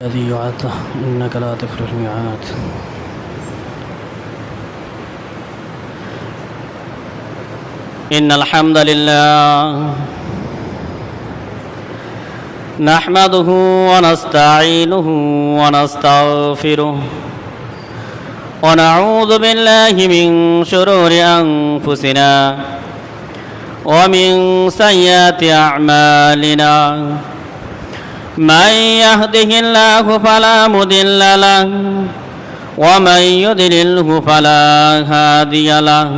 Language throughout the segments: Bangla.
الذي يعطى إنك لا تخلف الميعاد. إن الحمد لله نحمده ونستعينه ونستغفره ونعوذ بالله من شرور أنفسنا ومن سيئات أعمالنا. من يهده الله فلا مضل له ومن يضلله فلا هادي له.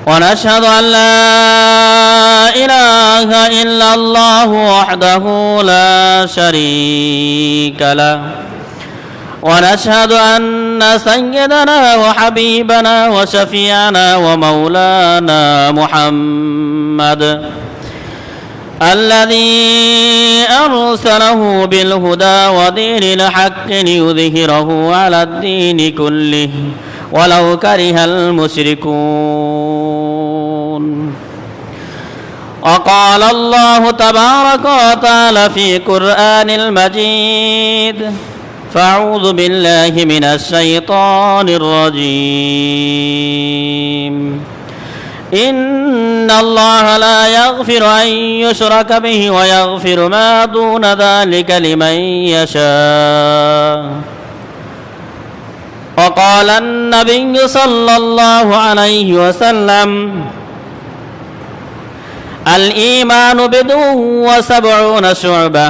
ونشهد أن لا إله إلا الله وحده لا شريك له. ونشهد أن سيدنا وحبيبنا وشفيعنا ومولانا محمد الذي أرسله بالهدى ودين الحق ليظهره على الدين كله ولو كره المشركون. وقال الله تبارك وتعالى في قرآن المجيد: فأعوذ بالله من الشيطان الرجيم. إن الله لا يغفر أن يشرك به ويغفر ما دون ذلك لمن يشاء. وقال النبي صلى الله عليه وسلم: الإيمان بضع وسبعون شعبة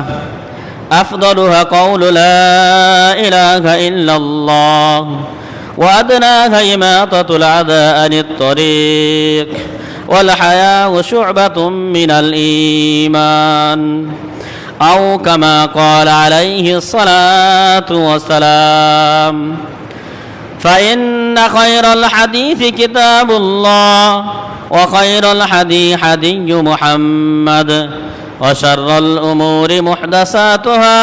أفضلها قول لا إله إلا الله وأدناها إماطة الأذى عن الطريق والحياء شعبة من الإيمان، أو كما قال عليه الصلاة والسلام. فإن خير الحديث كتاب الله وخير الحديث حدي محمد وشر الأمور محدثاتها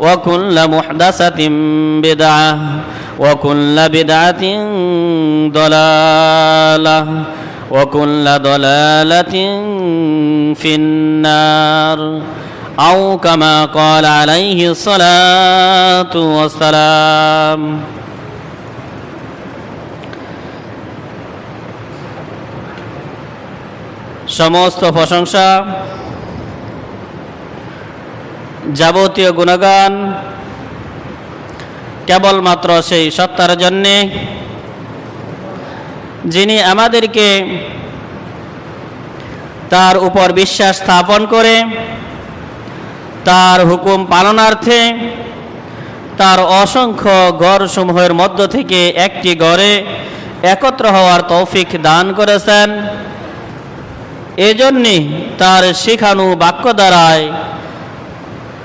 وكل محدثة بدعة وكل بدعة ضلالة وكل ضلالة في النار، أو كما قال عليه الصلاة والسلام. সমস্ত প্রশংসা, যাবতীয় গুণগান কেবলমাত্র সেই সত্তার জন্যে যিনি আমাদেরকে তার উপর বিশ্বাস স্থাপন করে তার হুকুম পালনার্থে তার অসংখ্য গড়সমূহের মধ্য থেকে একটি গড়ে একত্র হওয়ার তৌফিক দান করেছেন। এজন্যে তার শিখানো বাক্য দ্বারায়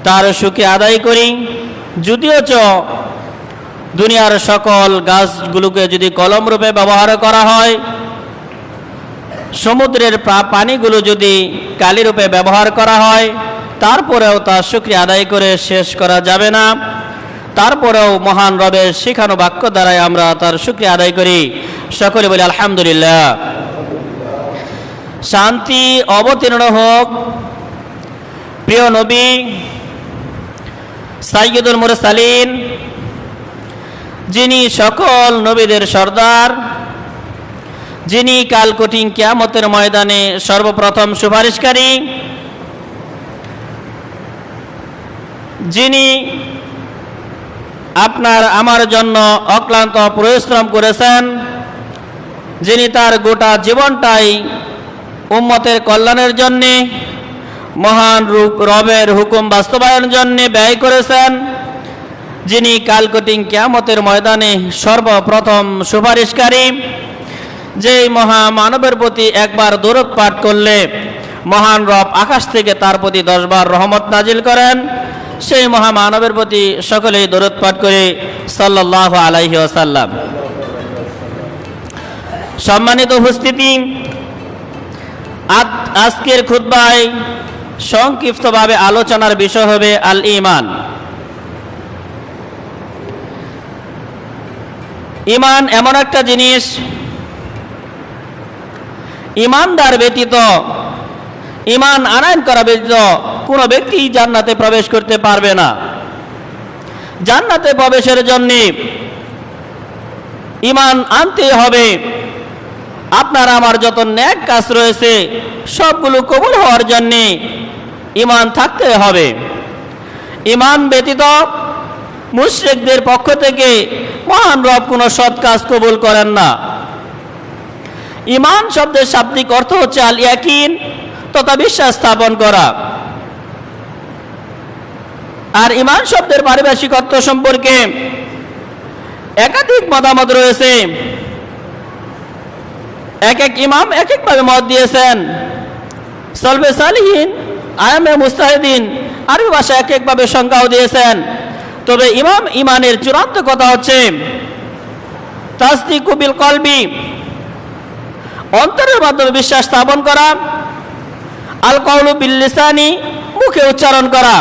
তার সুখে আদায় করি। যদিও দুনিয়ার সকল গাছগুলোকে যদি কলম রূপে ব্যবহার করা হয়, সমুদ্রের পানিগুলো যদি কালি রূপে ব্যবহার করা হয়, তারপরেও তার শুকরিয়া আদায় করে শেষ করা যাবে না। তারপরেও মহান রবের শিখানো বাক্য দ্বারাই আমরা তার শুকরিয়া আদায় করি। সকলে বলি আলহামদুলিল্লাহ। শান্তি অবতীর্ণ হোক প্রিয় নবী সাইয়্যিদুল মুরসালিন, যিনি সকল নবীদের সর্দার, যিনি কাল কঠিন কিয়ামতের ময়দানে সর্বপ্রথম সুপারিশকারী, যিনি আপনার আমার জন্য অক্লান্ত পরিশ্রম করেছেন, যিনি তার গোটা জীবনটাই উম্মতের কল্যাণের জন্যে মহান রবের হুকুম বাস্তবায়নের জন্য ব্যয় করেছেন, যিনি কাল কঠিন কিয়ামতের ময়দানে সর্বপ্রথম সুপারিশকারী, যেই মহামানবের প্রতি একবার দরুদ পাঠ করলে মহান রব আকাশ থেকে তার প্রতি 10 বার রহমত নাজিল করেন। সেই মহামানবের প্রতি সকলেই দরুদ পাঠ করে সাল্লাল্লাহু আলাইহি ওয়াসাল্লাম। সম্মানিত উপস্থিতি, আজকের খুতবায় সংক্ষিপ্তভাবে আলোচনার বিষয় হবে আল ঈমান। ঈমান এমন একটা জিনিস, ঈমানদার ব্যতীত ঈমান আনয়ন করা ব্যতীত কোনো ব্যক্তি জান্নাতে প্রবেশ করতে পারবে না। জান্নাতে প্রবেশের জন্য ঈমান আনতে হবে। আপনার আমার যত নেক কাজ রয়েছে সবগুলো কবুল হওয়ার জন্য ঈমান থাকতে হবে। ঈমান ব্যতীত মুশরিকদের পক্ষ থেকে মহান রব কোনো সৎ কাজ কবুল করেন না। ঈমান শব্দের শাব্দিক অর্থ হচ্ছে আল ইয়াকিন, তথা বিশ্বাস স্থাপন করা। আর ঈমান শব্দের পারিভাষিক অর্থ সম্পর্কে একাধিক মতামত রয়েছে। এক এক ইমাম এক একভাবে মত দিয়েছেন। সলফে সালিহিন, আয়ামে মুস্তাহিদিন আরবি ভাষা এক একভাবে সংজ্ঞাও দিয়েছেন। তবে ঈমানের চূড়ান্ত কথা হচ্ছে তাসদিকু বিল কলবি, অন্তরের মাধ্যমে বিশ্বাস স্থাপন করা, আল কওলু বিল লিসানি, মুখে উচ্চারণ করা।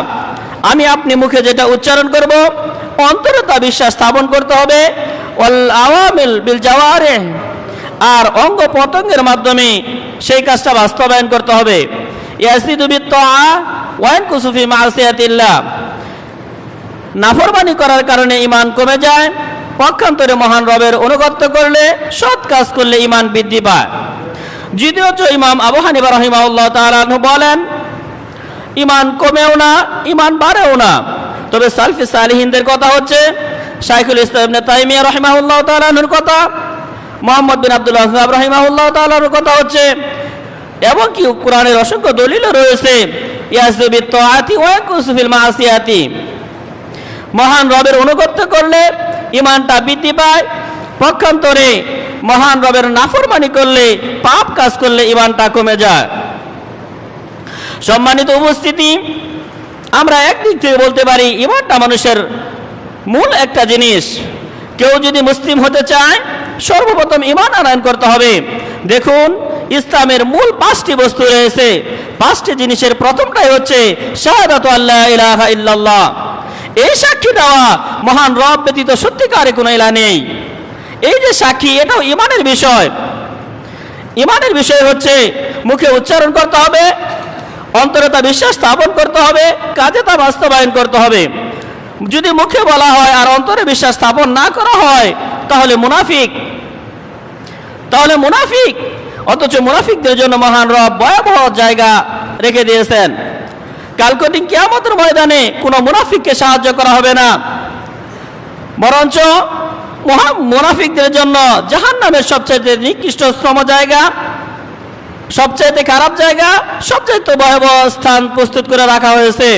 আমি আপনি মুখে যেটা উচ্চারণ করব অন্তরে তা বিশ্বাস স্থাপন করতে হবে। ওয়াল আওয়ামিল বিল জাওয়ারিহ, আর অঙ্গ প্রত্যঙ্গের মাধ্যমে সেই কাজটা বাস্তবায়ন করতে হবে। ইয়াসিদু বিত তাআ ওয়া ইয়ানকুসু ফি মাসিয়াতিল্লাহ, নাফরমানি করার কারণে ঈমান কমে যায়, পক্ষান্তরে মহান রবের অনুগত্য করলে, সৎ কাজ করলে ঈমান বৃদ্ধি পায়। যদিও ইমাম আবু হানিফা রাহিমাহুল্লাহ তাআলা বলেন ঈমান কমেও না, ঈমান বাড়েও না। তবে সালফে সালিহিনদের কথা হচ্ছে, শাইখুল ইসলাম ইবনে তাইমিয়া রাহিমাহুল্লাহ তাআলার কথা, মুহাম্মদ বিন আব্দুল ওয়াহ্হাব রাহিমাহুল্লাহ তাআলার কথা হচ্ছে, এবং কি কোরআনের অসংখ্য দলিল রয়েছে, ইয়াসিদু বিত তাআতি ওয়া ইয়ানকুসু ফিল মাসিয়াতি, মহান রবের অনুগত্য করলে ঈমানটা বৃদ্ধি পায়, পক্ষান্তরে মহান রবের নাফরমানি করলে, পাপ কাজ করলে ঈমানটা কমে যায়। সম্মানিত উপস্থিতি, আমরা একদিক থেকে বলতে পারি ঈমানটা মানুষের মূল একটা জিনিস। কেউ যদি মুসলিম হতে চায় সর্বপ্রথম ঈমান আনয়ন করতে হবে। দেখুন, ইসলামের মূল 5টি বস্তু রয়েছে। 5টি জিনিসের প্রথমটাই হচ্ছে শাহাদাতু আল্লা ইলাহা ইল্লাল্লাহ, এই সাক্ষী দেওয়া মহান রব ব্যতীত সত্যিকারে কোনো ইলাহ নেই। এই যে সাক্ষী, এটাও ঈমানের বিষয়। ঈমানের বিষয় হচ্ছে মুখে উচ্চারণ করতে হবে, অন্তরে তা বিশ্বাস স্থাপন করতে হবে, কাজে তা বাস্তবায়ন করতে হবে। যদি মুখে বলা হয় আর অন্তরে বিশ্বাস স্থাপন না করা হয় তাহলে মুনাফিক। অথচ মুনাফিকদের জন্য মহান রব ভয়াবহ জায়গা রেখে দিয়েছেন। কাল কঠিন কিয়ামতের ময়দানে কোনো মুনাফিককে সাহায্য করা হবে না, বরঞ্চ মুনাফিকদের জন্য জাহান্নামের সবচেয়ে নিকৃষ্ট শ্রম জায়গা, সবচাইতে খারাপ জায়গা, সবচাইতে ভয়াবহ স্থান প্রস্তুত করে রাখা হয়েছে।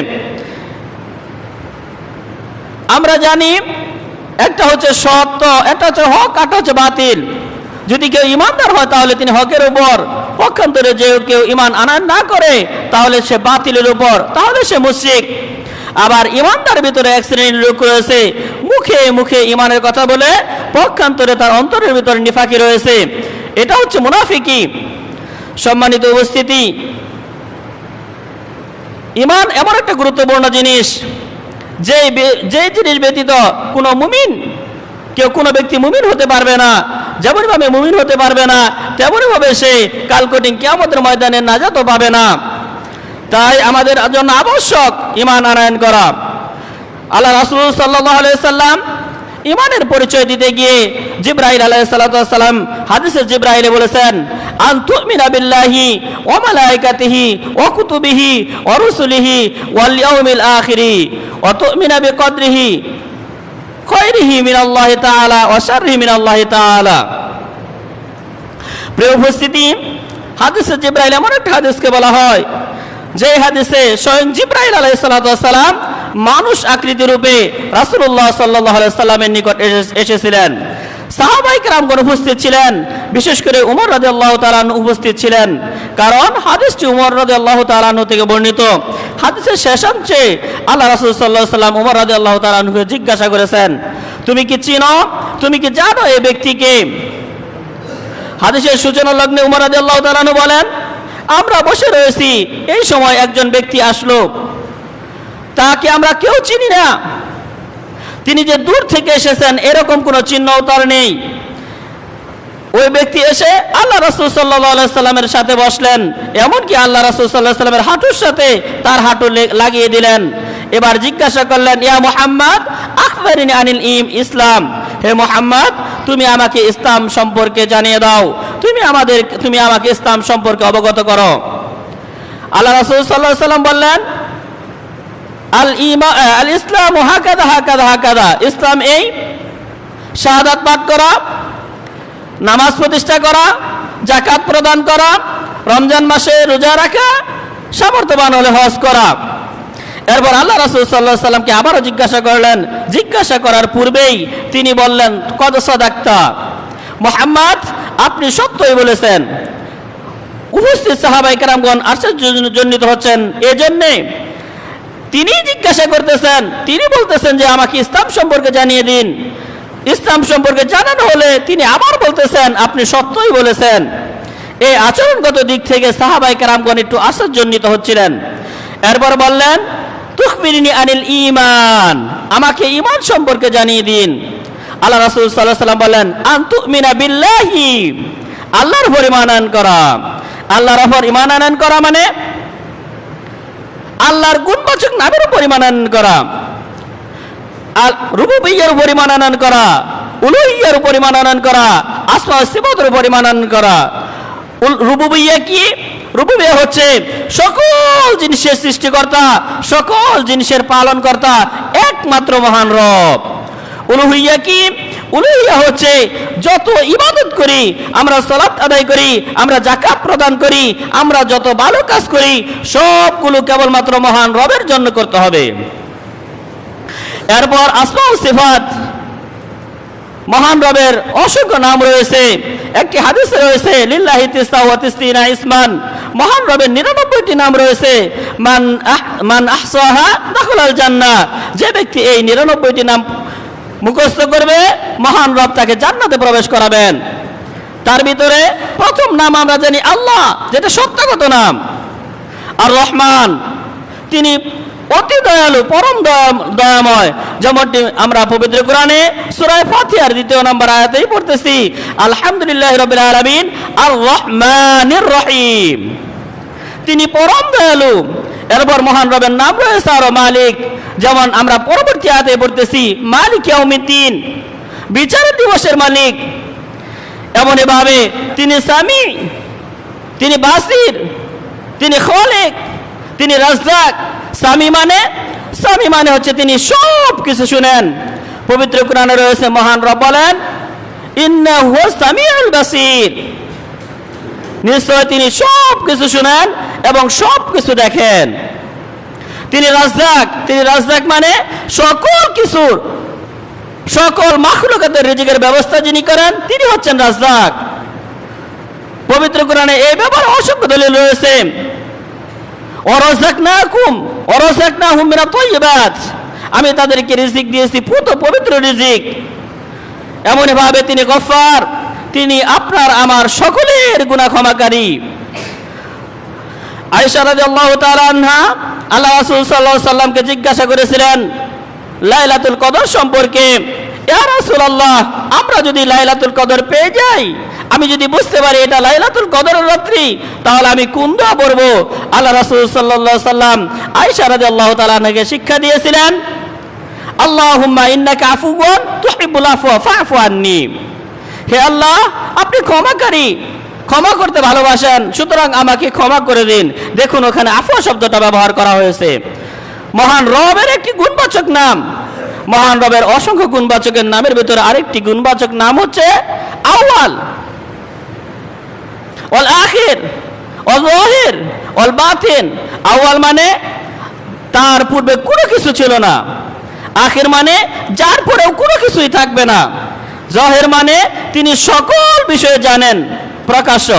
আমরা জানি একটা হচ্ছে সত্য, একটা হচ্ছে হক, একটা হচ্ছে বাতিল। যদি কেউ ইমানদার হয় তাহলে তিনি হকের উপর, পক্ষান্তরে যে কেউ ঈমান আনয়ন না করে তাহলে সে বাতিলের উপর, তাহলে সে মুশরিক। আবার ঈমানদার ভিতরে এক শ্রেণীর লোক রয়েছে, মুখে মুখে ঈমানের কথা বলে পক্ষান্তরে তার অন্তরের ভিতরে নিফাকি রয়েছে। এটা হচ্ছে মুনাফিকি। সম্মানিত উপস্থিতি, ঈমান এমন একটা গুরুত্বপূর্ণ জিনিস যে জিনিস ব্যতীত কোনো ব্যক্তি মুমিন হতে পারবে না। যেমনভাবে মুমিন হতে পারবে না তেমনইভাবে সে কাল কঠিন কিয়ামতের ময়দানে নাজাতও পাবে না। তাই আমাদের জন্য আবশ্যক ঈমান আনয়ন করা। আল্লাহ রাসূল সাল্লাল্লাহু আলাইহি সাল্লাম ঈমানের পরিচয় দিতে গিয়ে জিবরাইল আলাইহিস সালাতু ওয়াস সালাম হাদিসে জিবরাইলে বলেছেন, আন তুমিনা বিল্লাহি ওয়া মালাইকাতিহি ওয়া কুতুবিহি ওয়া রুসুলিহি ওয়াল ইয়াউমিল আখিরি ওয়া তুমিনা বিকদরিহি খায়রিহি মিনাল্লাহি তাআলা ওয়া শাররিহি মিনাল্লাহি তাআলা। প্রিয় উপস্থিতি, হাদিসে জিবরাইল এমন একটা হাদিসকে বলা হয় যে হাদিসে স্বয়ং জিবরাইল আলাইহিস সালাতু ওয়াস সালাম মানুষ আকৃতি রূপে রাসূলুল্লাহ সাল্লাল্লাহু আলাইহি সাল্লামের নিকট এসেছিলেন। সাহাবায়ে কেরামগণ উপস্থিত ছিলেন, বিশেষ করে উমর রাদিয়াল্লাহু তাআলা উপস্থিত ছিলেন। কারণ হাদিসটি উমর রাদিয়াল্লাহু তাআলা থেকে বর্ণিত। হাদিসের শেষাংশে আল্লাহ রাসূল সাল্লাল্লাহু আলাইহি সাল্লাম উমর রাদিয়াল্লাহু তাআলাকে জিজ্ঞাসা করেছেন, তুমি কি চিনো, তুমি কি জানো এই ব্যক্তিকে? হাদিসের সূচনা লগ্নে উমর রাদিয়াল্লাহু তাআলা বলেন, আমরা বসে রয়েছি, এই সময় একজন ব্যক্তি আসলো, তাকে আমরা কেউ চিনি না। তিনি যে দূর থেকে এসেছেন এরকম কোনো চিহ্নও তার নেই। ওই ব্যক্তি এসে আল্লাহ রাসূল সাল্লাল্লাহু আলাইহি সাল্লামের সাথে বসলেন, এমনকি আল্লাহ রাসূল সাল্লাল্লাহু আলাইহি সাল্লামের হাঁটুর সাথে তার হাঁটু লাগিয়ে দিলেন। এবার জিজ্ঞাসা করলেন, ইয়া মুহাম্মদ আখবিরনি আনিল ইসলাম, হে মুহাম্মদ তুমি আমাকে ইসলাম সম্পর্কে জানিয়ে দাও, তুমি আমাকে ইসলাম সম্পর্কে অবগত করো। আল্লাহ রাসূল সাল্লাল্লাহু আলাইহি ওয়াসাল্লাম বললেন, আল ইসলাম হাকাদা হাকাদা হাকাদা, ইসলাম এই শাহাদাত পাঠ করা, নামাজ প্রতিষ্ঠা করা, যাকাত প্রদান করা, রমজান মাসে রোজা রাখা, সামর্থ্যবান হলে হজ করা। এরপর আল্লাহ রাসূল সাল্লাল্লাহু আলাইহি সাল্লামকে আবারও জিজ্ঞাসা করলেন, জিজ্ঞাসা করার পূর্বেই তিনি বললেন, কদ সাদাক্তা, মুহাম্মদ আপনি সত্যই বলেছেন। উপস্থিত সাহাবায়ে কেরামগণ আশ্চর্যজনিত হচ্ছেন, এজন্যে তিনি জিজ্ঞাসা করতেছেন, তিনি বলতেছেন যে আমাকে ইসলাম সম্পর্কে জানিয়ে দিন। ইসলাম সম্পর্কে জানানো হলে তিনি আবার বলতেছেন আপনি সত্যই বলেছেন। এই আচরণগত দিক থেকে সাহাবায়ে কেরামগণ একটু আশ্চর্যজনিত হচ্ছিলেন। এরপর বললেন, তুখবিরনি আনিল ঈমান, আমাকে ঈমান সম্পর্কে জানিয়ে দিন। আল্লাহ রাসূল সাল্লাল্লাহু আলাইহি ওয়াসাল্লাম বলেন, আন তুমিনা বিল্লাহি, আল্লাহর উপর ঈমান আনয়ন করা। আল্লাহর উপর ঈমান আনয়ন করা মানে আল্লাহর গুণবাচক নামের উপর ঈমান আনয়ন করা, রুবুবিয়্যার উপর ঈমান আনয়ন করা, উলুহিয়্যার উপর ঈমান আনয়ন করা, আসমা ওয়া সিফাতের উপর ঈমান আনয়ন করা। রুবুবিয়্যা কি? রুবুবিয়্যা হচ্ছে সকল জিনিসের সৃষ্টিকর্তা, সকল জিনিসের পালনকর্তা একমাত্র মহান রব। উলুহিয়্যা কি? উলুহিয়্যা হচ্ছে যত ইবাদত করি, আমরা সালাত আদায় করি, আমরা যাকাত প্রদান করি, আমরা যত ভালো কাজ করি, সবগুলো কেবলমাত্র মহান রবের জন্য করতে হবে। এরপর আসমা ও সিফাত, মহান রবের অসংখ্য নাম রয়েছে। একটি হাদিসে রয়েছে, লিল্লাহি তিসআউ ওয়া তিসঈনা ইসমান, মহান রবের 99টি নাম রয়েছে। মান আহসাহা দাখালাল জান্নাহ, যে ব্যক্তি এই 99টি নাম মুখস্থ করবে মহান রব তাকে জান্নাতে প্রবেশ করাবেন। তার ভিতরে প্রথম নাম আমরা জানি আল্লাহ, যেটা সত্যগত নাম। আর রহমান, তিনি অতি দয়ালু, পরম দয়াময়। যেমনটি আমরা পবিত্র কোরআনে সূরা ফাতিহার 2 নম্বর আয়াতেই পড়তেছি, আলহামদুলিল্লাহি রাব্বিল আলামিন আর রহমানির রহিম, তিনি পরম দয়ালু। এরপর মহান রবের নাম রয়েছে আরো মালিক, যেমন আমরা পরবর্তী আয়াতে পড়তেছি মালিক ইয়াউমিদ্দিন, বিচারের দিবসের মালিক। এমনই ভাবে তিনি সামি, তিনি বাসির, তিনি খালিক, তিনি রাজ্জাক। সামি মানে হচ্ছে তিনি সব কিছু শুনেন। পবিত্র কোরআনে রয়েছে, মহান রব বলেন, ইন্নাহু হুয়াস সামিউল বাসীর, নিশ্চয় তিনি সব কিছু শুনেন এবং সব কিছু দেখেন। তিনি রাজ্জাক মানে সকল মাখলুকাতের রিজিকের ব্যবস্থা যিনি করেন তিনি হচ্ছেন রাজ্জাক। পবিত্র কোরআনে এই ব্যাপারে অসংখ্য দলিল রয়েছে। ওয়ারাযাকনাহুম মিনাত তাইয়্যিবাত, আমি তাদেরকে রিজিক দিয়েছি পবিত্র রিজিক। এমনই ভাবে তিনি গফফার, তিনি আপনার আমার সকলের গুনাহ ক্ষমাকারী। আয়েশা রাদিয়াল্লাহু তাআলা আনহা আল্লাহ রাসূল সাল্লাল্লাহু আলাইহি সাল্লামকে জিজ্ঞাসা করেছিলেন লাইলাতুল কদর সম্পর্কে, ইয়া রাসূলুল্লাহ, আমরা যদি লাইলাতুল কদর পেয়ে যাই, আমি যদি বুঝতে পারি এটা লাইলাতুল কদরের রাত্রি, তাহলে আমি কোন দোয়া পড়ব? আল্লাহ রাসূল সাল্লাল্লাহু আলাইহি সাল্লাম আয়েশা রাদিয়াল্লাহু তাআলা আনহাকে শিক্ষা দিয়েছিলেন, আল্লাহুম্মা ইন্নাকা আফুওয়ান তুহিব্বুল আফওয়া ফা'ফু আন্নী, হে আল্লাহ আপনি ক্ষমাকারী, ক্ষমা করতে ভালোবাসেন, সুতরাং আমাকে ক্ষমা করে দিন। দেখুন ওখানে আফওয়া শব্দটা ব্যবহার করা হয়েছে। মহান রবের একটি গুণবাচক নাম। মহান রবের অসংখ্য গুণবাচকের নামের ভিতরে আরেকটি গুণবাচক নাম হচ্ছে আউয়াল, ওয়াল আখির, ওয়াল যাহির, ওয়াল বাতিন। আউয়াল মানে তার পূর্বে কোনো কিছু ছিল না, আখির মানে যার পরেও কোনো কিছুই থাকবে না, যাহির মানে তিনি সকল বিষয়ে জানেন প্রকাশ্য,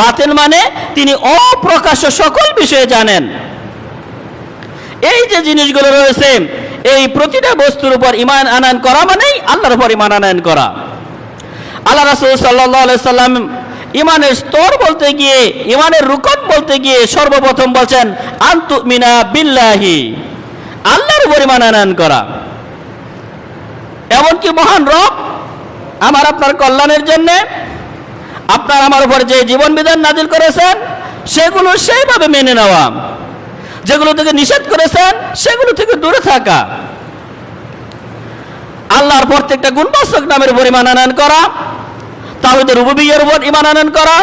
বাতিন মানে তিনি অপ্রকাশ্য সকল বিষয়ে জানেন। এই যে জিনিসগুলো রয়েছে, এই প্রতিটা বস্তুর উপর ঈমান আনয়ন করা মানেই আল্লাহর উপর ঈমান আনয়ন করা। আল্লাহ রাসূল সাল্লাল্লাহু আলাইহি সাল্লাম ঈমানের স্তর বলতে গিয়ে, ঈমানের রুকন বলতে গিয়ে সর্বপ্রথম বলছেন আনতুমিনা বিল্লাহি, আল্লাহর উপর ঈমান আনয়ন করা। এমনকি মহান রব আমার আপনার কল্যাণের জন্য আপনার আমার উপর যে জীবন বিধান নাজিল করেছেন সেগুলো সেইভাবে মেনে নেওয়া, যেগুলো থেকে নিষেধ করেছেন সেগুলো থেকে দূরে থাকা। আল্লাহর প্রত্যেকটা গুণবাচক নামের উপর ঈমান আনয়ন করা, তাওহীদের রুবুবিয়্যার উপর ঈমান আনয়ন করা,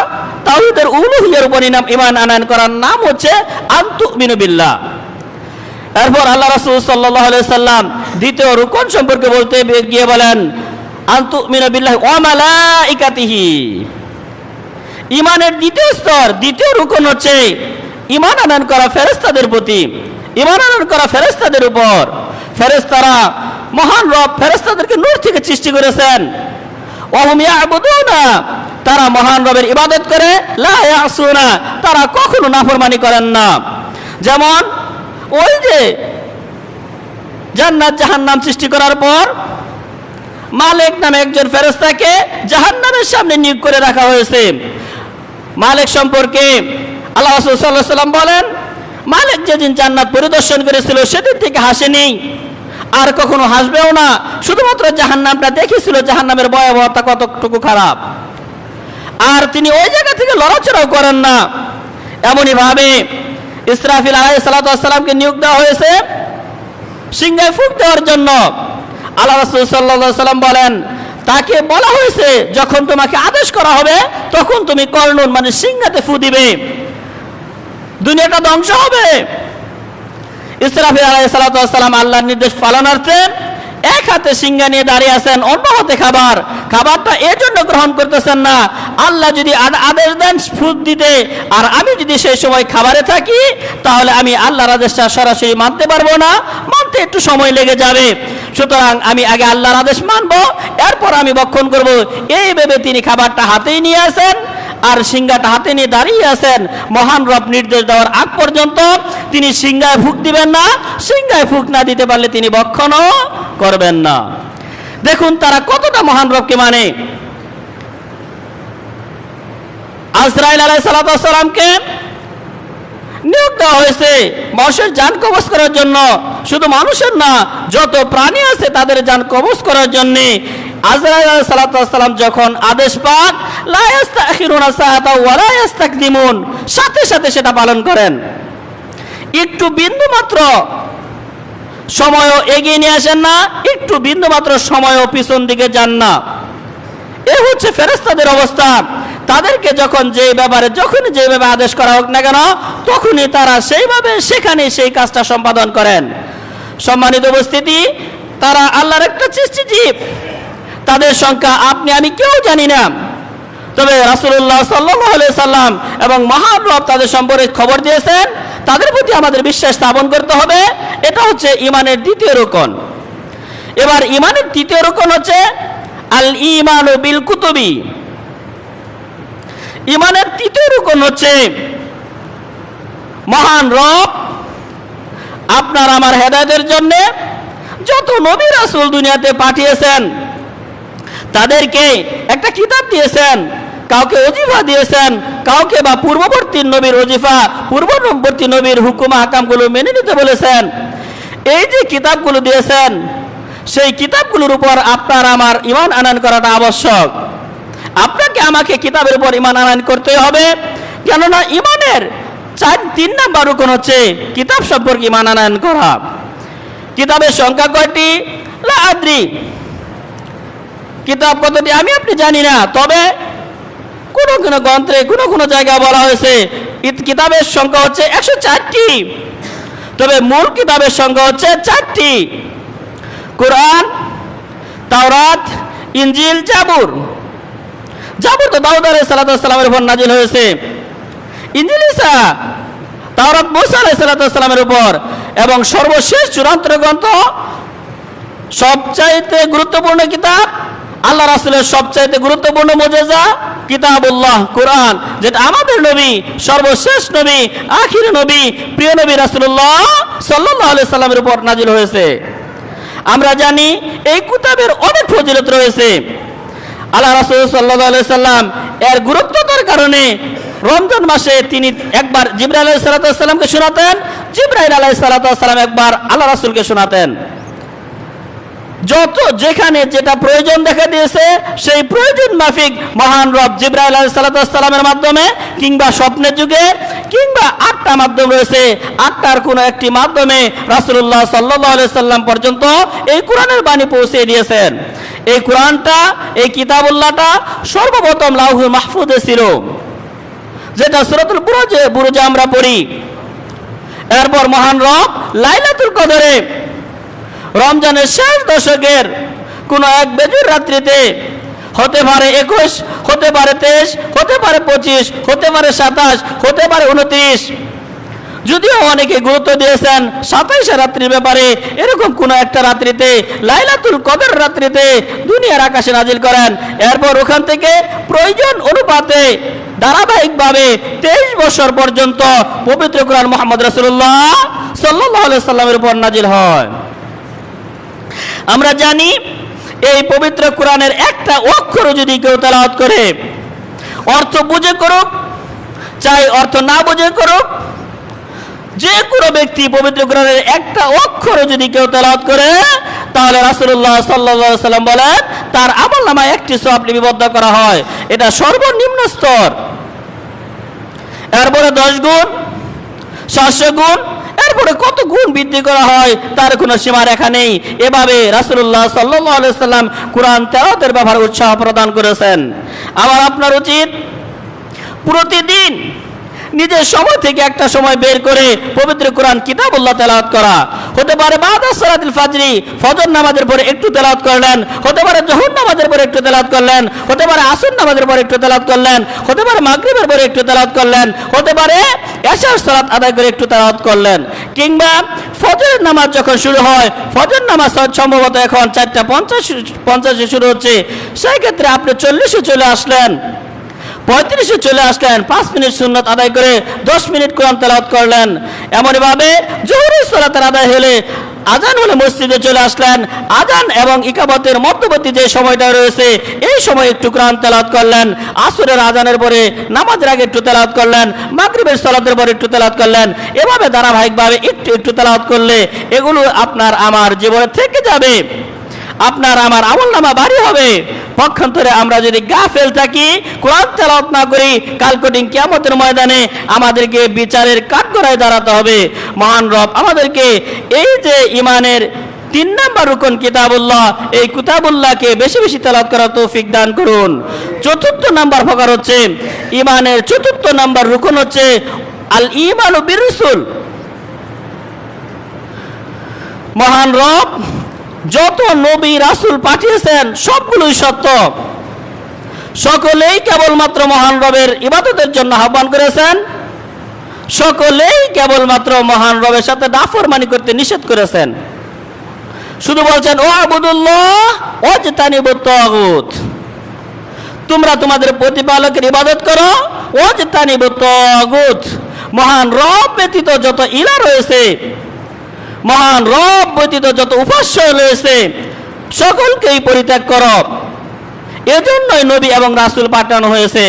তাওহীদের উলুহিয়্যার উপর ঈমান আনয়ন করার নাম হচ্ছে আন তুমিনু বিল্লাহ। এরপর আল্লাহ রাসূল সাল্লাল্লাহু আলাইহি সাল্লাম দ্বিতীয় রুকন সম্পর্কে বলতে গিয়ে বলেন আন তুমিনু বিল্লাহি ওয়া মালাইকাতিহি। ঈমানের দ্বিতীয় স্তর, দ্বিতীয় রুকন হচ্ছে ঈমান আনয়ন করা ফেরেশতাদের প্রতি, ঈমান আনয়ন করা ফেরেশতাদের উপর। ফেরেশতারা মহান রব ফেরেশতাদেরকে নূর থেকে সৃষ্টি করেছেন। ওয়াহুম ইয়াবুদুনা, তারা মহান রবের ইবাদত করে, লা ইয়াসুনা, তারা কখনো নাফরমানি করেন না। যেমন ওই যে জান্নাত জাহান্নাম সৃষ্টি করার পর মালিক নামে একজন ফেরেশতাকে জাহান্নামের সামনে নিয়োগ করে রাখা হয়েছে। মালিক সম্পর্কে আল্লাহ রাসূল সাল্লাল্লাহু আলাইহি সাল্লাম বলেন, মালিক যেদিন জান্নাত পরিদর্শন করেছিল সেদিন থেকে হাসেনি, আর কখনো হাসবেও না। শুধুমাত্র জাহান্নামটা দেখেছিল, জাহান্নামের ভয়াবহতা কতটুকু খারাপ, আর তিনি ওই জায়গা থেকে লড়াচড়াও করেন না। এমনই ভাবে ইসরাফিল আলাইহিস সালাতু ওয়াস সালামকে নিয়োগ দেওয়া হয়েছে সিংহায় ফুঁক দেওয়ার জন্য। আল্লাহ রাসূল সাল্লাল্লাহু আলাইহি সাল্লাম বলেন, তাকে বলা হয়েছে যখন তোমাকে আদেশ করা হবে তখন তুমি কর্ণুন মানে সিংহাতে ফু দিবে, দুনিয়াটা ধ্বংস হবে। ইসরাফিল আলাইহিস সালাতু ওয়াস সালাম আল্লাহর নির্দেশ পালনার্থে এক হাতে সিংহা নিয়ে দাঁড়িয়ে আছেন, অন্য হাতে খাবারটা এই জন্য গ্রহণ করতেছেন না, আল্লাহ যদি আদেশ দেন ফুঁক দিতে আর আমি যদি সেই সময় খাবারে থাকি তাহলে আমি আল্লাহর আদেশটা সরাসরি মানতে পারবো না, মানতে একটু সময় লেগে যাবে। সুতরাং আমি আগে আল্লাহর আদেশ মানবো, এরপর আমি ভক্ষণ করব। এই ভেবে তিনি খাবারটা হাতেই নিয়ে আসেন আর সিংহাটা হাতে নিয়ে দাঁড়িয়ে আছেন। মহান রব নির্দেশ দেওয়ার আগ পর্যন্ত তিনি সিংহায় ফুঁক দিবেন না, সিংহায় ফুঁক না দিতে পারলে তিনি ভক্ষণও করবেন না। দেখুন তারা কতটা মহান রবকে মানে। আজরাইল আলাইহিস সালাতু ওয়াস সালামকে নিয়োগ দেওয়া হয়েছে মানুষের জান কবজ করার জন্য, শুধু মানুষের না যত প্রাণী আছে তাদের জান কবজ করার জন্য। আজরাইল আলাইহিস সালাতু ওয়াস সালাম যখন আদেশ পান, লা ইস্তাখিরুনা সাআতা ওয়া লা ইস্তাকদিমুন, সাথে সাথে সেটা পালন করেন। একটু বিন্দু মাত্র সময়ও এগিয়ে নিয়ে আসেন না, একটু বিন্দু মাত্র সময়ও পিছন দিকে যান না। এ হচ্ছে ফেরেশতাদের অবস্থা। তাদেরকে যখন যখনই যেভাবে আদেশ করা হোক না কেন তখনই তারা সেইভাবে সেখানে সেই কাজটা সম্পাদন করেন। সম্মানিত উপস্থিতি, তারা আল্লাহর একটা সৃষ্টি জীব, তাদের সংখ্যা আপনি আমি কেউ জানি না, তবে রাসূলুল্লাহ সাল্লাল্লাহু আলাইহি সাল্লাম এবং মহান রব তাদের সম্পর্কে খবর দিয়েছেন, তাদের প্রতি আমাদের বিশ্বাস স্থাপন করতে হবে। এটা হচ্ছে ঈমানের দ্বিতীয় রুকন। এবার ঈমানের তৃতীয় রুকন হচ্ছে আল ঈমানু বিল কুতুবি। ঈমানের তৃতীয় রুকন হচ্ছে মহান রব আপনার আমার হেদায়েতের জন্য যত নবী রাসূল দুনিয়াতে পাঠিয়েছেন তাদেরকে একটা কিতাব দিয়েছেন, কাউকে ওজিফা দিয়েছেন, কাউকে বা পূর্ববর্তী নবীর ওজিফা, পূর্ববর্তী নবীর হুকুম আহকামগুলো মেনে নিতে বলেছেন। এই যে কিতাবগুলো দিয়েছেন সেই কিতাবগুলোর উপর আপনার আমার ঈমান আনয়ন করাটা আবশ্যক। আপনাকে আমাকে কিতাবের উপর ঈমান আনয়ন করতে হবে, কেননা ঈমানের 3 নাম্বার রুকন হচ্ছে কিতাব সম্পর্কে ঈমান আনয়ন করা। কিতাবের সংখ্যা কয়টি? লা আদ্রি, কিতাব কতটি আমি আপনি জানি না, তবে কোন কোন গ্রন্থে কোন জায়গায় বলা হয়েছে কিতাবের সংখ্যা হচ্ছে 104টি, তবে মূল কিতাবের সংখ্যা হচ্ছে 4টি: কুরআন, তাওরাত, ইনজিল, জাবুর। জাবুর তো দাউদ আলাইহিস সালামের উপর নাজিল হয়েছে, ইনজিল ঈসা, তাওরাত মুসা আলাইহিস সালামের উপর, এবং সর্বশেষ চূড়ান্ত গ্রন্থ সবচাইতে গুরুত্বপূর্ণ কিতাব, আল্লাহ রাসূলের সবচাইতে গুরুত্বপূর্ণ মুজিজা কিতাবুল্লাহ কুরআন, যেটা আমাদের নবী, সর্বশেষ নবী, আখির নবী, প্রিয় নবী রাসূলুল্লাহ সাল্লাল্লাহু আলাইহি সাল্লামের উপর নাজিল হয়েছে। আমরা জানি এই কিতাবের অনেক ফজিলত রয়েছে। আল্লাহ রাসূল সাল্লাল্লাহু আলাইহি সাল্লাম এর গুরুত্বতার কারণে রমজান মাসে তিনি একবার জিবরাইল আলাইহিস সালামকে শোনাতেন, জিবরাইল আলাইহিস সালাম একবার আল্লাহ রাসূলকে শোনাতেন। যত যেখানে যেটা প্রয়োজন দেখা দিয়েছে সেই প্রয়োজন মাফিক মহান রব জিবরাইল আলাইহিস সালামের মাধ্যমে কিংবা স্বপ্নের যুগে কিংবা 8টা মাধ্যম রয়েছে, 8টার কোনো একটি মাধ্যমে রাসূলুল্লাহ সাল্লাল্লাহু আলাইহি সাল্লাম পর্যন্ত এই কোরআনের বাণী পৌঁছে দিয়েছেন। এই কোরআনটা, এই কিতাবুল্লাহটা সর্বপ্রথম লাউহুল মাহফুজে ছিল, যেটা সূরাতুল বুরুজে আমরা পড়ি। এরপর মহান রব লাইলাতুল কদরে রমজানের শেষ দশকের কোনো এক বেজুর রাত্রিতে, হতে পারে 21, হতে পারে 23, হতে পারে 25, হতে পারে 27, হতে পারে 29, যদিও অনেকে গুরুত্ব দিয়েছেন 27 রাত্রির ব্যাপারে, এরকম কোন একটা রাত্রিতে লাইলাতুল কদর রাত্রিতে দুনিয়ার আকাশে নাজিল করেন। এরপর ওখান থেকে প্রয়োজন অনুপাতে ধারাবাহিকভাবে 23 বছর পর্যন্ত পবিত্র কোরআন মুহাম্মদ রাসূলুল্লাহ সাল্লাল্লাহু আলাইহি সাল্লামের উপর নাজিল হয়। আমরা জানি এই পবিত্র কোরআনের একটা অক্ষর যদি কেউ তেলাওয়াত করে, অর্থ বুঝে করুক চাই অর্থ না বুঝে করুক, যে কোনো ব্যক্তি পবিত্র কোরআনের একটা অক্ষর যদি কেউ তেলাওয়াত করে, তাহলে রাসূলুল্লাহ সাল্লাল্লাহু আলাইহি সাল্লাম বলেন তার আমলনামায় একটি সওয়াব লিপিবদ্ধ করা হয়। এটা সর্বনিম্ন স্তর। এরপরে 10 গুণ, 700 গুণ, এরপরে কত গুণ বৃদ্ধি করা হয় তার কোনো সীমারেখা নেই। এভাবে রাসূলুল্লাহ সাল্লাল্লাহু আলাইহি সাল্লাম কোরআন তেলাওয়াতের ব্যাপারে উৎসাহ প্রদান করেছেন। আমার আপনার উচিত প্রতিদিন নিজের সময় থেকে একটা সময় বের করে পবিত্র কোরআন কিতাবুল্লাহ তেলাওয়াত করা। হতে পারে বাদা সালাতুল ফাজরি, ফজর নামাজের পরে একটু তেলাওয়াত করলেন, হতে পারে যোহর নামাজের পরে একটু তেলাওয়াত করলেন, হতে পারে আসর নামাজের পরে একটু তেলাওয়াত করলেন, হতে পারে মাগরিবের পরে একটু তেলাওয়াত করলেন, হতে পারে এশার সালাত আদায় করে একটু তেলাওয়াত করলেন, কিংবা ফজরের নামাজ যখন শুরু হয়, ফজর নামাজ সম্ভবত এখন 4:50 শুরু হচ্ছে, সেই ক্ষেত্রে আপনি 40-এ চলে আসলেন, 35-এ চলে আসলেন, 5 মিনিট সুন্নাত আদায় করে 10 মিনিট কোরআন তেলাওয়াত করলেন। এমনভাবে জোহরের সালাতের আদায় হলে আজান হলে মসজিদে চলে আসলেন, আজান এবং ইকামতের মধ্যবর্তী যে সময়টা রয়েছে এই সময় একটু কোরআন তেলাওয়াত করলেন, আসরের আজানের পরে নামাজের আগে একটু তেলাওয়াত করলেন, মাগরিবের সালাতের পরে একটু তেলাওয়াত করলেন। এভাবে ধারাবাহিকভাবে একটু একটু তেলাওয়াত করলে এগুলো আপনার আমার জীবনে থেকে যাবে, আপনার আমার আমলনামা ভারী হবে। পক্ষান্তরে আমরা যদি গাফেল থাকি, কোরআন তেলাওয়াত না করি, কাল কঠিন কিয়ামতের ময়দানে আমাদেরকে বিচারের কাঠগড়ায় দাঁড়াতে হবে। মহান রব আমাদেরকে এই যে ঈমানের 3 নম্বর রুকন কিতাবুল্লাহ, এই কিতাবুল্লাহকে বেশি বেশি তেলাওয়াত করার তৌফিক দান করুন। 4th নাম্বার প্রকার হচ্ছে ঈমানের 4th নাম্বার রুকন হচ্ছে আল ঈমানু বির রাসূল। মহান রব যত নবী রাসূল পাঠিয়েছেন সবগুলোই সত্য, সকলেই কেবলমাত্র মহান রবের ইবাদতের জন্য আহ্বান করেছেন, সকলেই কেবলমাত্র মহান রবের সাথে নাফরমানি করতে নিষেধ করেছেন। শুধু বলছেন ও আবুদুল্লাহ ওয়াজতানিবুত তাগুত, তোমরা তোমাদের প্রতিপালকের ইবাদত করো, ওয়াজতানিবুত তাগুত, মহান রব ব্যতীত যত ইলাহ রয়েছে, মহান রব ব্যতীত যত উপাস্য রয়েছে সকলকেই পরিত্যাগ করো। এজন্যই নবী এবং রাসূল পাঠানো হয়েছে।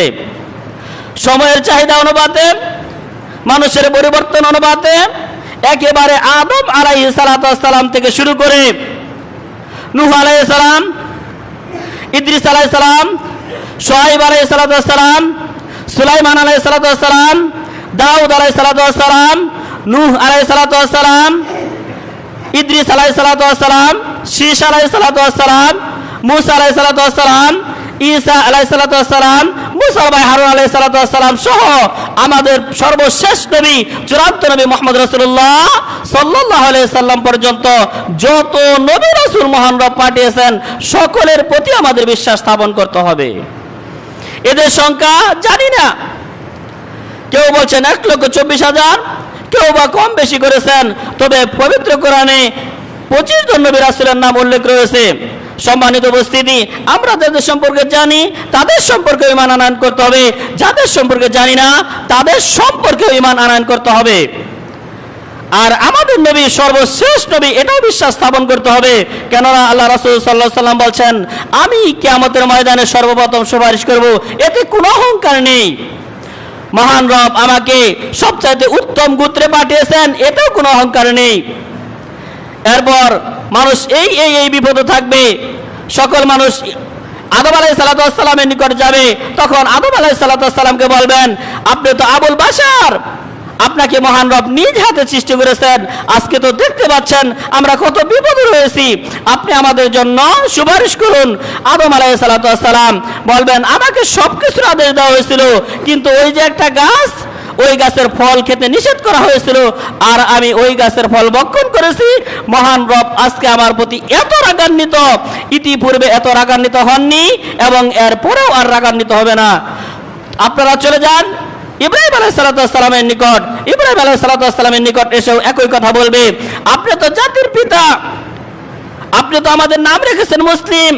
সময়ের চাহিদা অনুপাতে, মানুষের পরিবর্তন অনুপাতে একেবারে আদম আলাইহিস সালাম থেকে শুরু করে নূহ আলাইহিস সালাম, ইদ্রিস আলাইহিস সালাম, শুআয়ব আলাইহিস সালাম, সুলাইমান আলাইহিস সালাম, দাউদ আলাইহিস সালাম, নূহ আলাইহিস সালাম, ইদ্রিস আলাইহিস সালাম, শীশ আলাইহিস সালাম, মূসা আলাইহিস সালাম, ঈসা আলাইহিস সালাম, মূসা ভাই হারুন আলাইহিস সালাম সহ আমাদের সর্বশেষ নবী চূড়ান্ত নবী মুহাম্মদ রাসূলুল্লাহ সাল্লাল্লাহু আলাইহি সাল্লাম পর্যন্ত যত নবী রাসূল মহান রব পাঠিয়েছেন সকলের প্রতি আমাদের বিশ্বাস স্থাপন করতে হবে। এদের সংখ্যা জানি না, কেউ বলছেন 1,24,000, কেউ বা কম বেশি করেছেন, তবে পবিত্র কোরআনে 25 জন নবী রাসূলের নাম উল্লেখ রয়েছে। সম্মানিত উপস্থিতি, আমরা যাদের সম্পর্কে জানি তাদের সম্পর্কে ঈমান আনয়ন করতে হবে, যাদের সম্পর্কে জানি না তাদের সম্পর্কে ঈমান আনয়ন করতে হবে। আর আমাদের নবী সর্বশেষ নবী এটাও বিশ্বাস স্থাপন করতে হবে, কেননা আল্লাহ রাসূল সাল্লাল্লাহু আলাইহি সাল্লাম বলছেন আমি কিয়ামতের ময়দানে সর্বপ্রথম সুপারিশ করব, এতে কোনো অহংকার নেই। মহান রব আমাকে সবচাইতে উত্তম গোত্রে পাঠিয়েছেন, এতেও কোনো অহংকার নেই। এরপর মানুষ এই বিপদে থাকবে। সকল মানুষ আদম আলাইহিস সালামের নিকট যাবে, তখন আদম আলাইহিস সালামকে বলবেন, আপনি তো আবুল বাশার, আপনাকে মহান রব নিজ হাতে সৃষ্টি করেছেন, আজকে তো দেখতে পাচ্ছেন আমরা কত বিপদে রয়েছি, আপনি আমাদের জন্য সুপারিশ করুন। আদম আলাইহিস সালাম বলবেন, আমাকে সবকিছুর আদেশ দেওয়া হয়েছিল, কিন্তু ওই যে একটা গাছ, ওই গাছের ফল খেতে নিষেধ করা হয়েছিল, আর আমি ওই গাছের ফল ভক্ষণ করেছি। মহান রব আজকে আমার প্রতি এত রাগান্বিত, ইতিপূর্বে এত রাগান্বিত হননি এবং এরপরেও আর রাগান্বিত হবে না। আপনারা চলে যান ইব্রাহিম আলাইহিস সালামের নিকট। ইব্রাহিম আলাইহিস সালামের নিকট এসেও একই কথা বলবে, আপনি তো জাতির পিতা, আপনি তো আমাদের নাম রেখেছেন মুসলিম,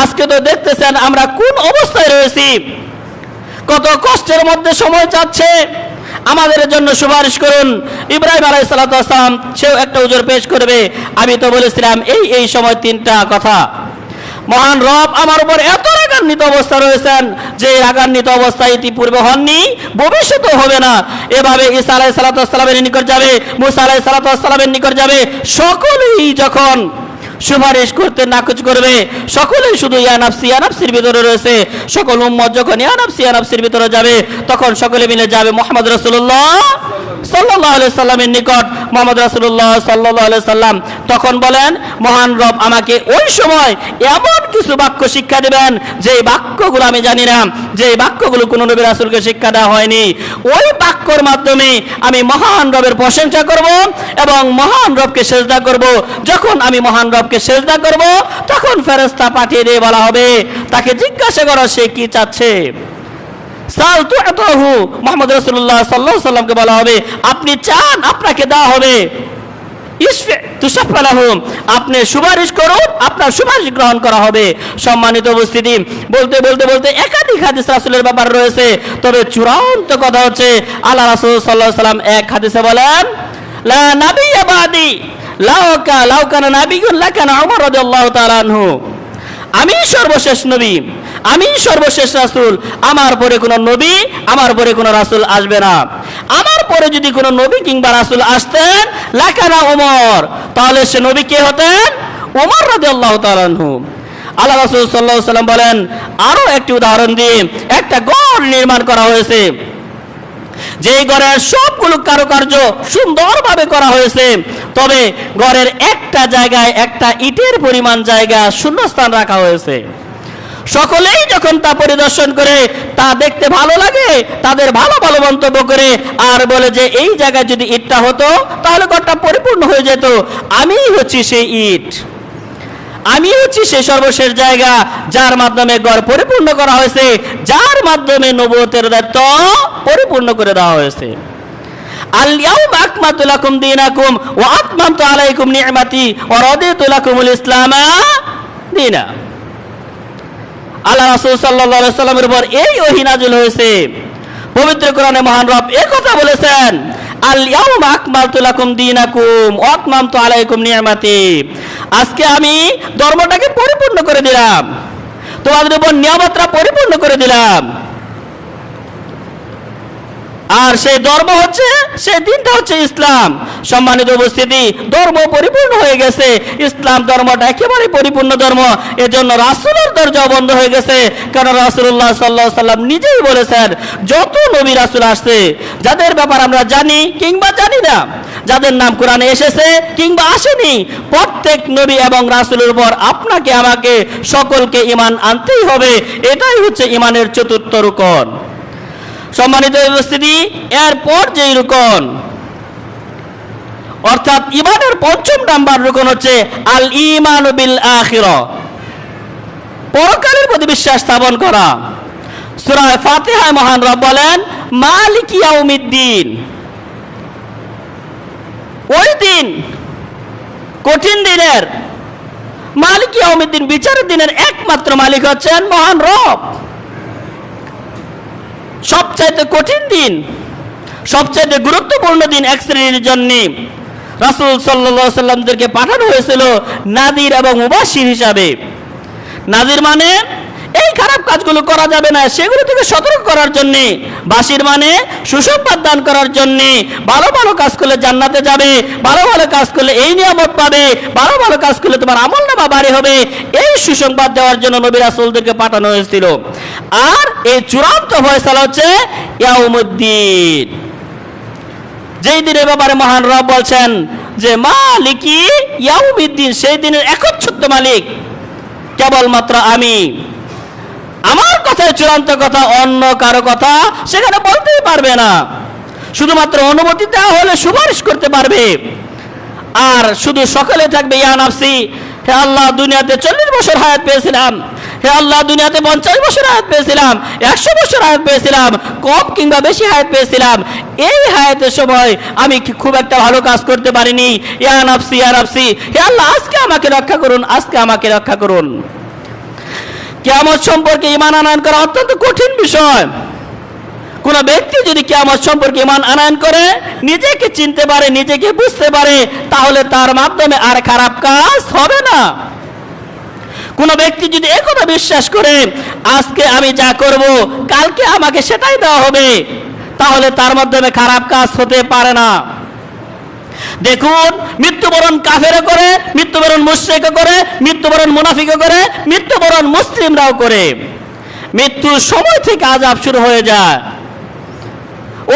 আজকে তো দেখতেছেন আমরা কোন অবস্থায় রয়েছি, কত কষ্টের মধ্যে সময় যাচ্ছে, আমাদের জন্য সুপারিশ করুন। ইব্রাহিম আলাইহিস সালাম সেও একটা উজর পেশ করবে, আমি তো বলেছিলাম এই সময় তিনটা কথা। মহান রব আমার উপর এত রাগান্বিত অবস্থা রয়েছেন যে রাগান্বিত অবস্থা ইতিপূর্বে হননি, ভবিষ্যতেও হবে না। এভাবে ঈসা আলাইহিস সালামের নিকট যাবে, মুসা আলাইহিস সালামের নিকট যাবে, সকলেই যখন সুপারিশ করতে নাকচ করবে, সকলেই শুধু ইয়া নাফসির ভিতরে রয়েছে, সকল উম্মত যখন ইয়া নাফসির ভিতরে যাবে, তখন সকলে মিলে যাবে মুহাম্মদ রাসূলুল্লাহ সাল্লাল্লাহু আলাইহি সাল্লামের নিকট। মুহাম্মদ রাসূলুল্লাহ সাল্লাল্লাহু আলাইহি সাল্লাম তখন বলেন, মহান রব আমাকে ওই সময় এমন কিছু বাক্য শিক্ষা দিবেন যে বাক্যগুলো আমি জানি না, যে বাক্যগুলো কোনো নবী রাসূলকে শিক্ষা দেওয়া হয়নি। ওই বাক্যর মাধ্যমে আমি মহান রবের প্রশংসা করব এবং মহান রবকে সিজদা করব। যখন আমি মহান রবকে সিজদা করব, তখন ফেরেশতা পাঠিয়ে দিয়ে বলা হবে, তাকে জিজ্ঞাসা করো সে কি চাচ্ছে। সাল তুআতাহু, মুহাম্মদ রাসূলুল্লাহ সাল্লাল্লাহু আলাইহি সাল্লামকে বলা হবে, আপনি চান আপনাকে দেওয়া হবে। ইশফা তুশাফা লাহুম, আপনি সুপারিশ করুন, আপনার সুপারিশ গ্রহণ করা হবে। সম্মানিত উপস্থিতি, বলতে বলতে বলতে একাধিক হাদিস রাসূলের ব্যাপারে রয়েছে, তবে চূড়ান্ত কথা হচ্ছে আল্লাহ রাসূল সাল্লাল্লাহু আলাইহি সাল্লাম এক হাদিসে বলেন, লা নাবিয়্যা বাদি লাউ কানা নাবিয়্যুন লাকানা উমর রাদিয়াল্লাহু তাআলা আনহু, আমি সর্বশেষ নবী, আমি সর্বশেষ রাসূল, আমার পরে কোনো নবী, আমার পরে কোনো রাসূল আসবে না। আমার পরে যদি কোনো নবী কিংবা রাসূল আসতেন, লাকানা ওমর, তাহলে সে নবী কে হতেন? ওমর রাদিয়াল্লাহু তাআলা আনহু। আল্লাহ রাসূল সাল্লাল্লাহু আলাইহি সাল্লাম বলেন, আরো একটি উদাহরণ দিয়ে, একটা ঘর নির্মাণ করা হয়েছে, যে ঘরের সবগুলো কারুকার্য সুন্দরভাবে করা হয়েছে, তবে ঘরের একটা জায়গায় একটা ইটের পরিমাণ জায়গা শূন্যস্থান রাখা হয়েছে। সকলেই যখন তা পরিদর্শন করে, তা দেখতে ভালো লাগে, তাদের ভালো ভালো মন্তব্য করে, আর বলে যে এই জায়গায় যদি ইটটা হতো তাহলে ঘরটা পরিপূর্ণ হয়ে যেত। আমি হচ্ছি সেই ইট, আমি হচ্ছি সেই সর্বশেষ জায়গা যার মাধ্যমে ঘর পরিপূর্ণ করা হয়েছে, যার মাধ্যমে নবুয়তের দায়িত্ব পরিপূর্ণ করে দেওয়া হয়েছে। আল ইয়াউমা আকমালতু লাকুম দীনাকুম ওয়া আতমামতু আলাইকুম নি'মাতি ওয়া রাদিতু লাকুমুল ইসলামা দীনা। আল্লাহ রাসূল সাল্লাল্লাহু আলাইহি সাল্লামের উপর এই ওহী নাযিল হয়েছে। পবিত্র কোরআনে মহান রব এই কথা বলেছেন, আল ইয়াউমা আকমালতু লাকুম দীনাকুম ওয়া আতমামতু আলাইকুম নি'মাতি, আজকে আমি ধর্মটাকে পরিপূর্ণ করে দিলাম, তোমাদের উপর নিয়ামতটা পরিপূর্ণ করে দিলাম। আর সেই ধর্ম হচ্ছে, সেই দিনটা হচ্ছে ইসলাম। সম্মানিত উপস্থিতি, ধর্ম পরিপূর্ণ হয়ে গেছে, ইসলাম ধর্মটা একেবারে পরিপূর্ণ ধর্ম। এজন্য রাসূলের দরজাও বন্ধ হয়ে গেছে, কারণ রাসূলুল্লাহ সাল্লাল্লাহু আলাইহি সাল্লাম নিজেই বলেছেন, যত নবী রাসূল আসছে, যাদের ব্যাপার আমরা জানি কিংবা জানি না, যাদের নাম কোরআনে এসেছে কিংবা আসেনি, প্রত্যেক নবী এবং রাসূলের উপর আপনাকে আমাকে সকলকে ঈমান আনতেই হবে। এটাই হচ্ছে ঈমানের চতুর্থ রুকন। সম্মানিত উপস্থিতি, এরপর যেই রুকন, অর্থাৎ ঈমানের পঞ্চম নাম্বার রুকন হচ্ছে আল ঈমানু বিল আখিরাহ, পরকালের প্রতি বিশ্বাস স্থাপন করা। সূরা ফাতিহায় মহান রব বলেন, মালিক ইয়াউমিদ্দিন, ওই দিন, কঠিন দিনের মালিক ইয়াউমিদ্দিন, বিচারের দিনের একমাত্র মালিক হচ্ছেন মহান রব। সবচাইতে কঠিন দিন, সবচাইতে গুরুত্বপূর্ণ দিন এক শ্রেণীর জন্য রাসূল সাল্লাল্লাহু আলাইহি সাল্লামদেরকে পাঠানো হয়েছিল নাযির এবং মুবাশশির হিসাবে। নাযির মানে এই খারাপ কাজগুলো করা যাবে না, সেগুলো থেকে সতর্ক করার জন্য, বাসির মানে সুসংবাদ দান করার জন্য, ভালো ভালো কাজ করলে জান্নাতে যাবে, ভালো ভালো কাজ করলে এই নিয়ামত পাবে, ভালো ভালো কাজ করলে তোমার আমলনামা ভারী হবে, এই সুসংবাদ দেওয়ার জন্য নবী রাসূলদেরকে পাঠানো হয়েছিল। আর এই চূড়ান্ত ফয়সালা হচ্ছে ইয়াউমুদ্দিন, যেই দিনের ব্যাপারে মহান রব বলছেন যে মালিকি ইয়াউমিদ্দিন, সেই দিনের একচ্ছত্র মালিক কেবলমাত্র আমি। আমার কথায় চূড়ান্ত কথা, অন্য কারো কথা সেখানে বলতেই পারবে না, শুধুমাত্র অনুমতি দেওয়া হলে সুপারিশ করতে পারবে। আর শুধু সকালে থাকবে ইয়া নাফসি, হে আল্লাহ দুনিয়াতে 40 বছর হায়াত পেয়েছিলাম, হে আল্লাহ দুনিয়াতে 50 বছর হায়াত পেয়েছিলাম, 100 বছর হায়াত পেয়েছিলাম, কম কিংবা বেশি হায়াত পেয়েছিলাম, এই হায়াতের সময় আমি খুব একটা ভালো কাজ করতে পারিনি, ইয়া নাফসি ইয়া নাফসি, হে আল্লাহ আজকে আমাকে রক্ষা করুন, আজকে আমাকে রক্ষা করুন। কিয়ামত সম্পর্কে ঈমান আনয়ন করা অত্যন্ত কঠিন বিষয়। কোন ব্যক্তি যদি কিয়ামত সম্পর্কে ঈমান আনয়ন করে, নিজেকে চিনতে পারে, নিজেকে বুঝতে পারে, তাহলে তার মাধ্যমে আর খারাপ কাজ হবে না। কোন ব্যক্তি যদি একথা বিশ্বাস করে আজকে আমি যা করব কালকে আমাকে সেটাই দেওয়া হবে, তাহলে তার মাধ্যমে খারাপ কাজ হতে পারে না। দেখুন, মৃত্যুবরণ কাফেরও করে, মৃত্যুবরণ মুশরিকও করে, মৃত্যুবরণ মুনাফিকও করে, মৃত্যুবরণ মুসলিমরাও করে। মৃত্যুর সময় থেকে আযাব শুরু হয়ে যায়।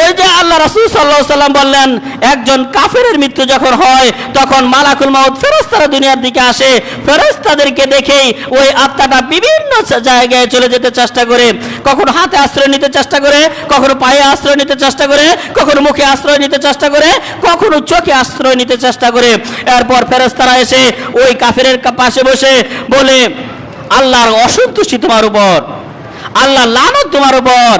ওই যে আল্লাহ রাসূল সাল্লাল্লাহু আলাইহি ওয়াসাল্লাম বললেন, একজন কাফেরের মৃত্যু যখন হয় তখন মালাকুল মাউত ফেরেশতারা দুনিয়ার দিকে আসে, ফেরেশতাদেরকে দেখেই ওই আত্মাটা বিভিন্ন জায়গায় চলে যেতে চেষ্টা করে, কখনো হাতে আশ্রয় নিতে চেষ্টা করে, কখনো পায়ে আশ্রয় নিতে চেষ্টা করে, কখনো মুখে আশ্রয় নিতে চেষ্টা করে, কখনো চোখে আশ্রয় নিতে চেষ্টা করে। এরপর ফেরেশতারা এসে ওই কাফেরের পাশে বসে বলে, আল্লাহর অসন্তুষ্টি তোমার উপর, আল্লাহর লানত তোমার উপর,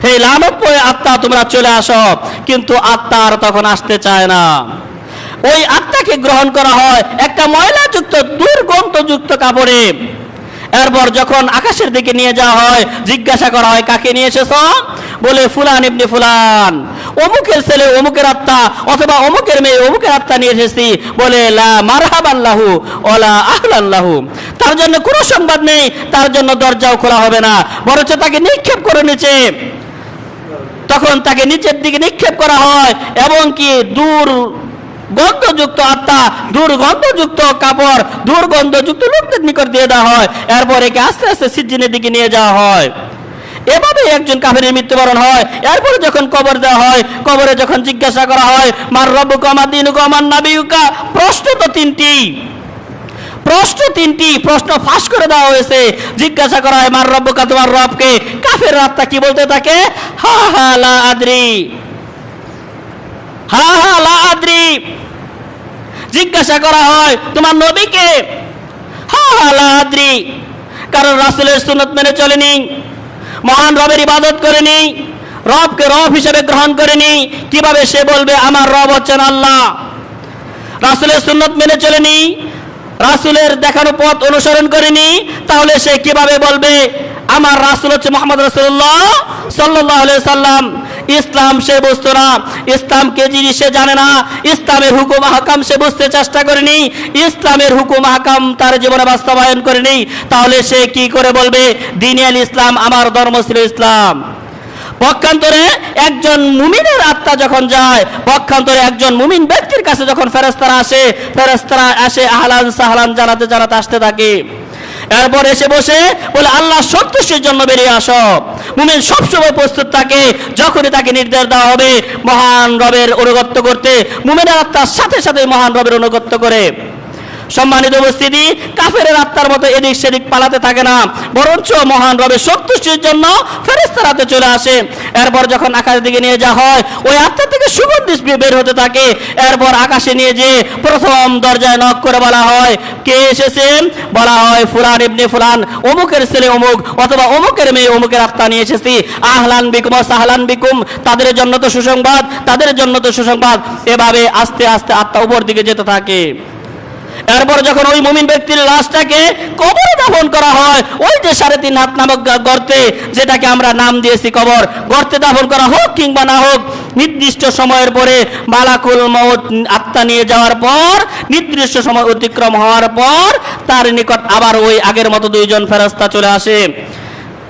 হে লানত পড়ে আত্মা তোমরা চলে আসো। কিন্তু আত্মা আর তখন আসতে চায় না। ওই আত্মাকে গ্রহণ করা হয় একটা ময়লাযুক্ত দুর্গন্ধযুক্ত কাপড়ে। এরপর যখন আকাশের দিকে নিয়ে যাওয়া হয়, জিজ্ঞাসা করা হয় কাকে নিয়ে এসেছো? বলে ফুলান ইবনে ফুলান, অমুকের ছেলে অমুকের আত্মা, অথবা অমুকের মেয়ে অমুকের আত্মা নিয়ে এসেছি। বলে লা মারহাবাল্লাহু ওয়ালা আহলাল্লাহু, তার জন্য কোনো সংবাদ নেই, তার জন্য দরজাও খোলা হবে না, বরঞ্চ তাকে নিক্ষেপ করে নিচে। তখন তাকে নিচের দিকে নিক্ষেপ করা হয় এবং কি দুর্গন্ধযুক্ত আত্মা, দুর্গন্ধযুক্ত কাপড়, দুর্গন্ধযুক্ত লোকদের নিকট দিয়ে দেওয়া হয়। এরপর একে আস্তে আস্তে সিজ্জিনের দিকে নিয়ে যাওয়া হয়। এভাবে একজন কাফেরের মৃত্যুবরণ হয়। এরপরে যখন কবর দেওয়া হয়, কবরে যখন জিজ্ঞাসা করা হয় মার রব্বুকা মা দীনুকা মান নাবিয়ুকা, প্রশ্ন তো তিনটি, প্রশ্ন ফাঁস করে দেওয়া হয়েছে। জিজ্ঞাসা করা হয় মার রব্বুকা, তোমার রবকে? কাফের আত্মা কি বলতে থাকে? হা হা লা আদরি, হা হা লা আদরি। জিজ্ঞাসা করা হয় তোমার নবীকে? হা হা লা আদরি। কারণ রাসূলের সুন্নাত মেনে চলেনি, মহান রবের ইবাদত করেনি, রবকে রব হিসেবে গ্রহণ করেনি। কিভাবে সে বলবে আমার রব হচ্ছেন আল্লাহ? রাসূলের সুন্নাত মেনে চলেনি, রাসূলের দেখানো পথ অনুসরণ করেনি, তাহলে সে কিভাবে বলবে আমার রাসূল হচ্ছে মুহাম্মদ রাসূলুল্লাহ সাল্লাল্লাহু আলাইহি সাল্লাম? ইসলাম সে বুঝতো না, ইসলামকে জিনিস সে জানে না, ইসলামের হুকুম আহকাম সে বুঝতে চেষ্টা করেনি, ইসলামের হুকুম আহকাম তার জীবনে বাস্তবায়ন করেনি। তাহলে সে কি করে বলবে দ্বীন আল ইসলাম, আমার ধর্ম ছিল ইসলাম? পক্ষান্তরে একজন মুমিনের আত্মা যখন যায়, পক্ষান্তরে একজন মুমিন ব্যক্তির কাছে যখন ফেরেশতারা আসে আহলান সাহলান জানাতে জানাতে আসতে থাকে। এরপর এসে বসে বলে আল্লাহ সন্তুষ্টির জন্য বেরিয়ে আসো। মুমিন সবসময় প্রস্তুত থাকে, যখনই তাকে নির্দেশ দেওয়া হবে মহান রবের অনুগত্য করতে, মুমিনের আত্মার সাথে সাথে মহান রবের অনুগত্য করে। সম্মানিত উপস্থিতি, কাফেরের আত্মার মতো এদিক সেদিক পালাতে থাকে না, বরঞ্চ মহান রবের সন্তুষ্টির জন্য ফেরেশতারাতে চলে আসে। এরপর যখন আকাশের দিকে নিয়ে যাওয়া হয়, ওই আত্মা থেকে সুগন্ধি বের হতে থাকে। এরপর আকাশে নিয়ে যেয়ে প্রথম দরজায় নক করে বলা হয় কে এসেছেন? বলা হয় ফুলান ইবনে ফুলান, অমুকের ছেলে অমুক, অথবা অমুকের মেয়ে অমুকের আত্মা নিয়ে এসেছি। আহলান বিকুম সাহলান বিকুম, তাদের জন্য তো সুসংবাদ, তাদের জন্য তো সুসংবাদ। এভাবে আস্তে আস্তে আত্মা উপর দিকে যেতে থাকে। এরপর যখন ওই মুমিন ব্যক্তির লাশটাকে কবরে দাফন করা হয়, ওই যে 3.5 হাত নামক গর্তে, যেটাকে আমরা নাম দিয়েছি কবর, গর্তে দাফন করা হোক কিংবা না হোক, নির্দিষ্ট সময়ের পরে মালাকুল মউত আত্মা নিয়ে যাওয়ার পর, নির্দিষ্ট সময় অতিক্রম হওয়ার পর তার নিকট আবার ওই আগের মতো 2 জন ফেরেশতা চলে আসে।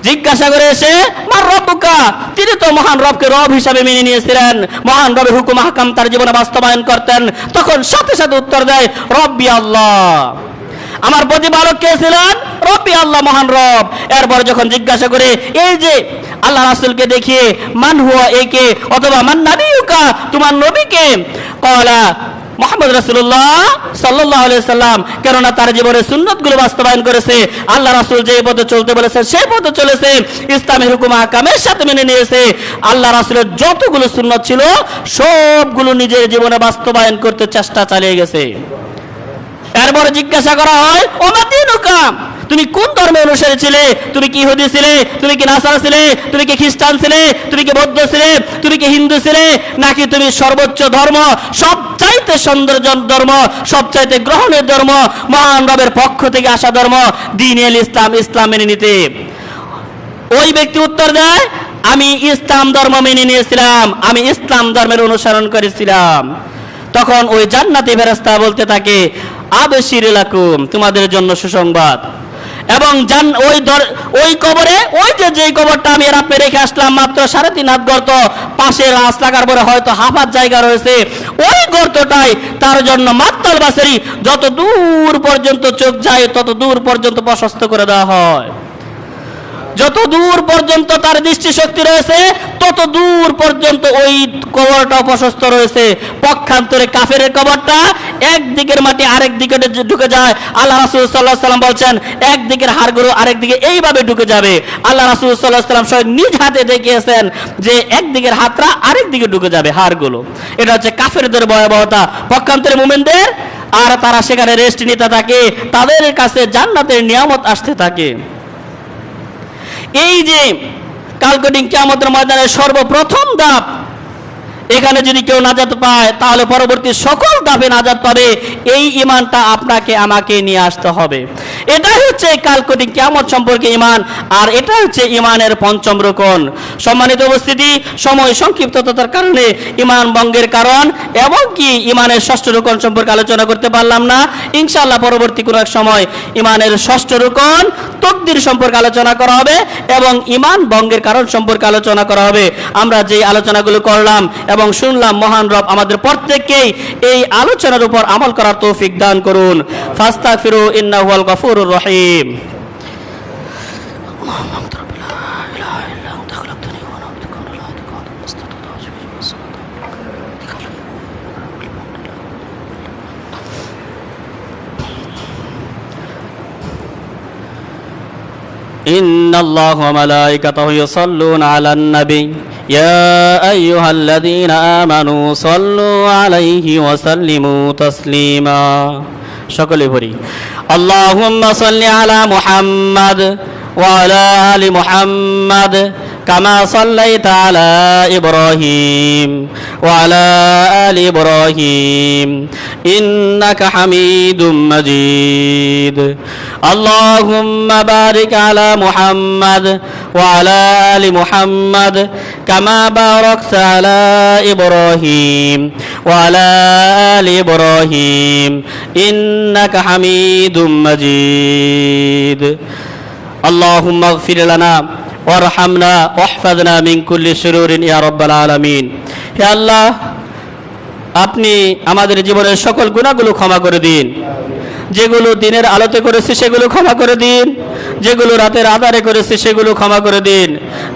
জিজ্ঞাসা করে এসে মার রব্বুকা, তিনি তো মহান রবকে রব হিসাবে মেনে নিয়েছিলেন, মহান রবের হুকুম আহকাম তার জীবনে বাস্তবায়ন করতেন। তখন সাথে সাথে উত্তর দেয় রব্বি আল্লাহ, আমার প্রতিপালক কে ছিলেন? রব্বি আল্লাহ, মহান রব। এরপর যখন জিজ্ঞাসা করে এই যে আল্লাহ রাসূলকে দেখিয়ে মান হুয়া একে অথবা মান নাবিয়ুকা, তোমার নবীকে, ক্বালা মুহাম্মদ রাসূলুল্লাহ সাল্লাল্লাহু আলাইহি সাল্লাম, কেননা তার জীবনের সুন্নতগুলো বাস্তবায়ন করেছে, আল্লাহ রাসূল যে পথে চলতে বলেছে সেই পথে চলেছে, ইসলামের হুকুম আহকামের সাথে মেনে নিয়েছে। আল্লাহ রাসূলের যতগুলো সুন্নত ছিল সবগুলো নিজের জীবনে বাস্তবায়ন করতে চেষ্টা চালিয়ে গেছে। এরপরে জিজ্ঞাসা করা হয় ওমা দীনুকা, তুমি কোন ধর্মের অনুসারী ছিলে? তুমি কি ইহুদি ছিলে, তুমি কি নাসারা ছিলে, তুমি কি খ্রিস্টান ছিলে, তুমি কি বৌদ্ধ ছিলে, তুমি কি হিন্দু ছিলে, নাকি তুমি সর্বোচ্চ ধর্ম, সবচাইতে সৌন্দর্য ধর্ম, সবচাইতে গ্রহণের ধর্ম, মহান রবের পক্ষ থেকে আসা ধর্ম দ্বীনুল ইসলাম, ইসলাম মেনে নিতে? ওই ব্যক্তি উত্তর দেয় আমি ইসলাম ধর্ম মেনে নিয়েছিলাম, আমি ইসলাম ধর্মের অনুসরণ করেছিলাম। তখন ওই জান্নাতি ফেরেশতা বলতে থাকে আবশির লাকুম, তোমাদের জন্য সুসংবাদ। এবং ওই কবরে, ওই যে কবরটা আমি রাতে রেখে আসলাম, মাত্র 3.5 হাত গর্ত, পাশে রাস লাগার পরে হয়তো হাফ হাত জায়গা রয়েছে, ওই গর্তটাই তার জন্য মাত্তাল বাসারি, যত দূর পর্যন্ত চোখ যায় তত দূর পর্যন্ত প্রশস্ত করে দেওয়া হয়। যত দূর পর্যন্ত তার দৃষ্টিশক্তি রয়েছে তত দূর পর্যন্ত ওই কবরটা প্রশস্ত রয়েছে। পক্ষান্তরে কাফেরের কবরটা একদিকের মাটি আরেক দিকে ঢুকে যায়। আল্লাহ রাসূল সাল্লাল্লাহু আলাইহি সাল্লাম বলছেন একদিকের হাড়গুলো আরেক দিকে এইভাবে ঢুকে যাবে। আল্লাহ রাসূল সাল্লাল্লাহু আলাইহি সাল্লাম স্বয়ং নিজ হাতে দেখিয়েছেন যে একদিকের হাতটা আরেক দিকে ঢুকে যাবে হাড়গুলো। এটা হচ্ছে কাফেরদের ভয়াবহতা। পক্ষান্তরে মুমিনদের, আর তারা সেখানে রেস্ট নিতে থাকে, তাদের কাছে জান্নাতের নিয়ামত আসতে থাকে। এই যে কালকটিং কিয়ামতের ময়দানে সর্বপ্রথম ধাপ, এখানে যদি কেউ নাজাত পায় তাহলে পরবর্তী সকল ধাপে নাজাত পাবে। এই ঈমানটা আপনাকে আমাকে নিয়ে আসতে হবে। এটাই হচ্ছে কালকটিং কিয়ামত সম্পর্কে ঈমান, আর এটা হচ্ছে ঈমানের পঞ্চম রকম। সম্মানিত উপস্থিতি, সময় সংক্ষিপ্ততার কারণে ঈমান ভঙ্গের কারণ এবং কি ঈমানের ষষ্ঠ রকম সম্পর্কে আলোচনা করতে পারলাম না। ইনশাআল্লাহ পরবর্তী কোনো এক সময় ঈমানের ষষ্ঠ রকম তাকদীর সম্পর্কে আলোচনা করা হবে এবং ঈমান ভঙ্গের কারণ সম্পর্কে আলোচনা করা হবে। আমরা যে আলোচনাগুলো করলাম এবং শুনলাম, মহান রব আমাদের প্রত্যেককেই এই আলোচনার উপর আমল করার তৌফিক দান করুন। ফাস্তাগফিরু ইন্নাহু হুয়াল গফুরুর রহিম। ইন্নাল্লাহা ওয়া মালাইকাতাহু ইউসাল্লুনা আলান নবী ইয়া আইয়ুহাল্লাযীনা আমানু সাল্লু আলাইহি ওয়া সাল্লিমু তাসলিমা। সকলে পড়ি আল্লাহুম্মা সাল্লি আলা মুহাম্মাদ ওয়া আলা আলি মুহাম্মাদ কামা সাল্লাইতা আলা ইব্রাহিম ওয়া আলা আলি ইব্রাহিম ইন্নাকা হামিদুম মাজিদ। আল্লাহুম্মা বারিক আলা মুহাম্মাদ ওয়া আলা আলি মুহাম্মাদ কামা বারাকতা আলা ইব্রাহিম ওয়া আলা আলি ইব্রাহিম ইন্নাকা হামিদুম মাজিদ। আল্লাহুম্মা ইগফির লানা ওয়ারহামনা ওয়াহফাযনা মিন কুল্লি শুরুরিন ইয়া রাব্বাল আলামিন। হে আল্লাহ, আপনি আমাদের জীবনের সকল গুনাহগুলো ক্ষমা করে দিন। যেগুলো দিনের আলোতে করেছি সেগুলো ক্ষমা করে দিন, যেগুলো রাতের আধারে করেছি সেগুলো ক্ষমা করে দিন,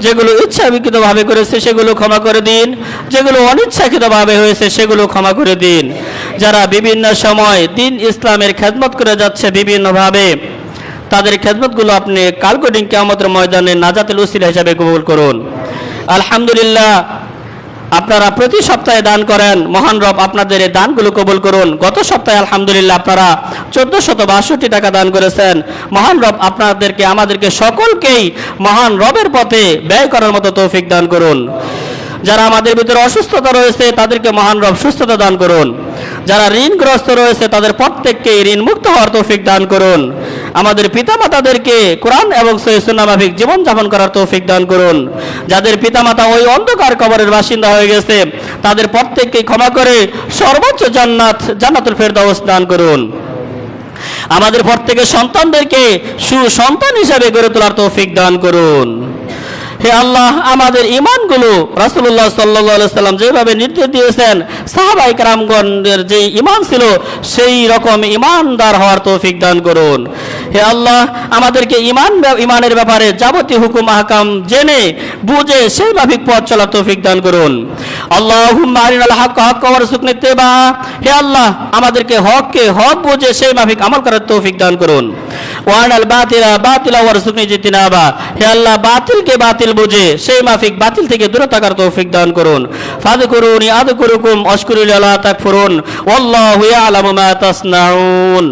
যেগুলো ইচ্ছাকৃতভাবে করেছে সেগুলো ক্ষমা করে দিন, যেগুলো অনিচ্ছাকৃতভাবে হয়েছে সেগুলো ক্ষমা করে দিন। যারা বিভিন্ন সময় দিন ইসলামের খেদমত করে যাচ্ছে বিভিন্নভাবে, তাদের খেদমতগুলো আপনি কালকটিং কিয়ামতের ময়দানে নাজাতের উসিলা হিসাবে কবুল করুন। আলহামদুলিল্লাহ, আপনারা প্রতি সপ্তাহে দান করেন, মহান রব আপনাদের এই দানগুলো কবুল করুন। গত সপ্তাহে আলহামদুলিল্লাহ আপনারা 1462 টাকা দান করেছেন। মহান রব আপনাদেরকে, আমাদেরকে সকলকেই মহান রবের পথে ব্যয় করার মতো তৌফিক দান করুন। যারা আমাদের ভিতরে অসুস্থতা রয়েছে তাদেরকে মহান রব সুস্থতা দান করুন। যারা ঋণগ্রস্ত রয়েছে তাদের প্রত্যেককে ঋণ মুক্ত হওয়ার তৌফিক দান করুন। আমাদের পিতামাতাদেরকে কোরআন এবং সহিহ সুন্নাহ মাফিক জীবনযাপন করার তৌফিক দান করুন। যাদের পিতামাতা ওই অন্ধকার কবরের বাসিন্দা হয়ে গেছে তাদের প্রত্যেককে ক্ষমা করে সর্বোচ্চ জান্নাতুল ফেরদাউস দান করুন। আমাদের প্রত্যেকের সন্তানদেরকে সুসন্তান হিসাবে গড়ে তোলার তৌফিক দান করুন। হে আল্লাহ, আমাদের ইমানগুলো রাসূলুল্লাহ সাল্লাল্লাহু আলাইহি সাল্লাম যেভাবে নির্দেশ দিয়েছেন সাহাবায়ে কেরামগণের যে ইমান ছিল সেই রকম ইমানদার হওয়ার তৌফিক দান করুন। হে আল্লাহ, আমাদেরকে ইমানের ব্যাপারে যাবতীয় হুকুম আহকাম জেনে বুঝে সেই মাফিক পথ চলার তৌফিক দান করুন। আল্লাহুম্মা আরিনাল হাক্কা হাক্কা ওয়ারযুকনা ইত্তিবা। হে আল্লাহ, আমাদেরকে হককে হক বুঝে সেই মাফিক আমল করার তৌফিক দান করুন। ওয়ানাল বাতিলা বাতিলা ওয়ারযুকনি জিতনাবা। হে আল্লাহ, বাতিলকে বাতিল বুঝে সেই মাফিক বাতিল থেকে দূরে থাকার তৌফিক দান করুন। ফাযকুরুনি আযকুরুকুম ওয়াশকুরু লি লা তাকফুরুন ওয়াল্লাহু ইয়ালামু মা তাসনাউন।